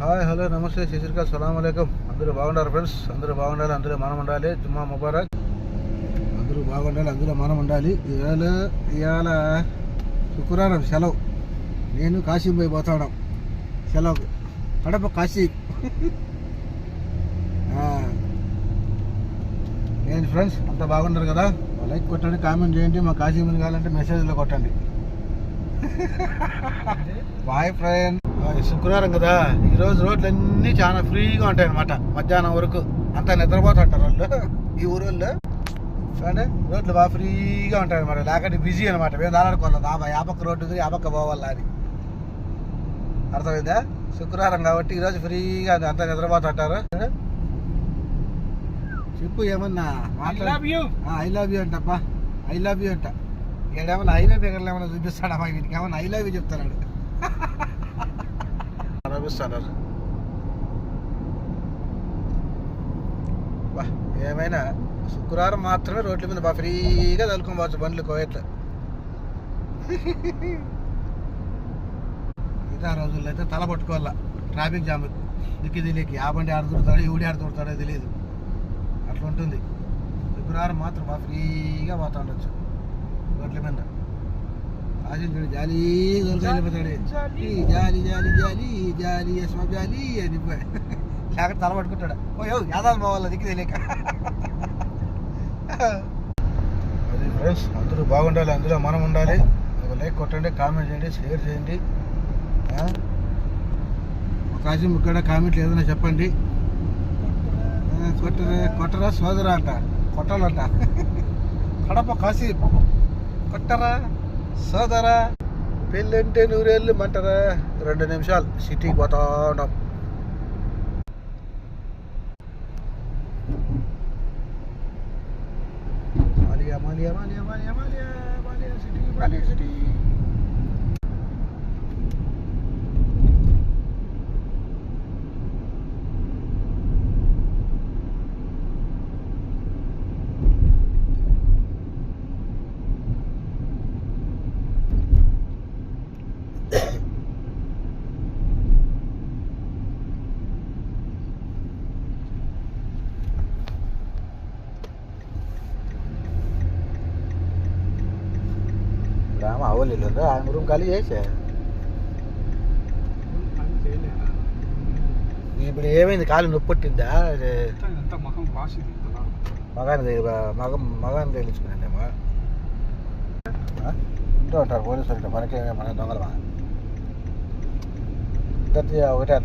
Hi hello నమస్తే శశిర్కా సలాం అలైకుం. అందరూ బాగుండారు ఫ్రెండ్స్, అందరూ బాగుండాలి, అందులో మనం ఉండాలి. జుమ్మా ముబారక్. అందరూ బాగుండాలి, అందులో మనం ఉండాలి. ఇవాళ శుక్రవారం సెలవు. నేను కాశీ పోయి పోతాను సెలవు, కడప కాశీ. నేను ఫ్రెండ్స్ అంతా బాగున్నారు కదా, లైక్ కొట్టండి, కామెంట్ చేయండి. మా కాశీ ముందు కావాలంటే మెసేజ్లో కొట్టండి. Boy friend. శుక్రవారం కదా, ఈరోజు రోడ్లన్నీ చాలా ఫ్రీగా ఉంటాయి అన్నమాట. మధ్యాహ్నం వరకు అంతా నిద్రపోతుంటారు వాళ్ళు, ఈ ఊరోళ్ళు. కానీ రోడ్లు బాగా ఫ్రీగా ఉంటాయి అనమాట. లేకపోతే బిజీ అనమాట. మేము దాడాడుకోవాలి, ఆ పక్క రోడ్డు ఆ పక్క పోవాలా అని. అర్థమైందా? శుక్రవారం కాబట్టి ఈరోజు ఫ్రీగా అంతా నిద్రపోతుంటారు. చెప్పు ఏమన్నా ఐ లవ్ యూ అంటప్పా, ఐ లవ్ యూ అంట. ఏడేమన్నా హైవే పేర్లు ఏమన్నా చూపిస్తాడమ్మా, వీటికి ఏమన్నా ఐ లవ్ యూ చెప్తున్నాడు. అనిపిస్తున్నారు. ఏమైనా శుక్రవారం మాత్రమే రోడ్ల మీద బాగా ఫ్రీగా తలుకోవచ్చు బండ్లు కోయట్లు. మిగతా రోజుల్లో అయితే తల పట్టుకోవాలా ట్రాఫిక్ జామ్ దిక్కి తెలియకి. ఆ బండి ఆడ దొరుకుతాడో ఈవిడి ఆడ దొరుకుతాడో తెలియదు, అట్లా ఉంటుంది. శుక్రవారం మాత్రం బాగా ఫ్రీగా పోతా ఉండొచ్చు రోడ్ల మీద. ఆశించుడు జాలి వెళ్ళిపోతాడు, జాలి జాలి జాలి జాలి యశ్వ జాలి అని. లేకపోతే తల పట్టుకుంటాడు. ఓ యాదాలు పోవాల దిక్కు తెలియక. అది ఫ్రెండ్స్, అందరూ బాగుండాలి, అందులో మనం ఉండాలి. ఒక లైక్ కొట్టండి, కామెంట్ చేయండి, షేర్ చేయండి. కాశీ ముక్కడ కామెంట్లు ఏదైనా చెప్పండి. కొట్టరా సోదరా అంట, కొట్టాలంట. కడప కాశీ కొట్టరా సోదరా, పెళ్ళంటే నూరేళ్ళు మంటారా. 2 నిమిషాలు సిటీకి పోతా ఉన్నాం. Maliya Maliya Maliya Maliya Maliya Maliya city, Maliya city. రామ అవలేదు, ఆయన రూమ్ ఖాళీ చేసా. ఇప్పుడు ఏమైంది? కాలు నొప్పి పట్టిందా? మగాన్ని తేలించుకున్నానేమో. ఇంట్లో ఉంటారు పోలీసులు, మనకే మన దొంగలమా? ఇద్దరు ఒకటే.